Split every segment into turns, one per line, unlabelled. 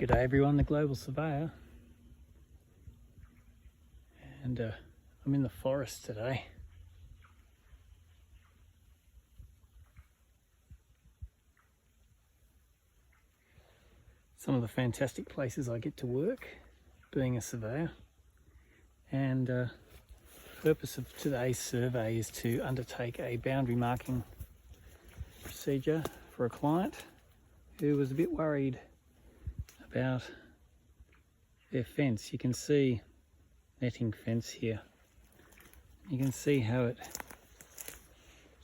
G'day everyone, the Global Surveyor, and I'm in the forest today. Some of the fantastic places I get to work being a surveyor, and the purpose of today's survey is to undertake a boundary marking procedure for a client who was a bit worried about their fence. You can see netting fence here. You can see how it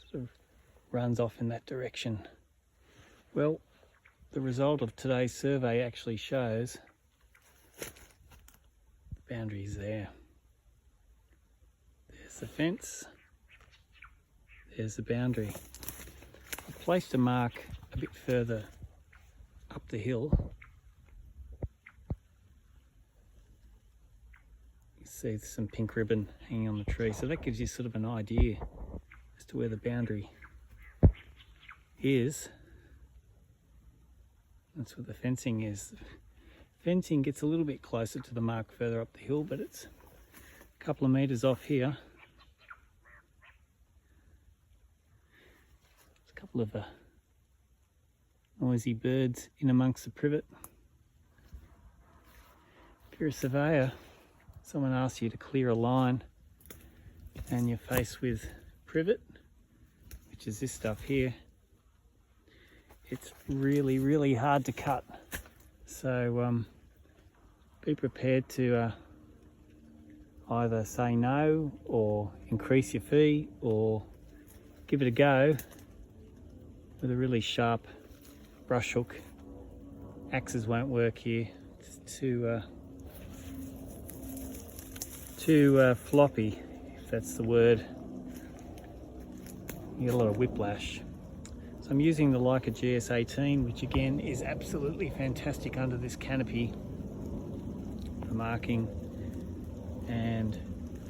sort of runs off in that direction. Well, the result of today's survey actually shows the boundaries there. There's the fence, there's the boundary. I've placed a mark a bit further up the hill. See some pink ribbon hanging on the tree, so that gives you sort of an idea as to where the boundary is. That's where the fencing is. The fencing gets a little bit closer to the mark further up the hill, but it's a couple of metres off here. There's a couple of noisy birds in amongst the privet. If you're a surveyor, someone asks you to clear a line and you're faced with privet, which is this stuff here, it's really hard to cut. So be prepared to either say no or increase your fee, or give it a go with a really sharp brush hook. Axes won't work here. It's too floppy, if that's the word. You get a lot of whiplash. So I'm using the Leica GS18, which again is absolutely fantastic under this canopy for marking and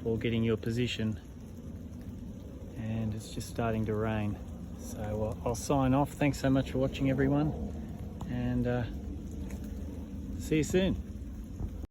for getting your position. And it's just starting to rain. So I'll sign off. Thanks so much for watching, everyone, and see you soon.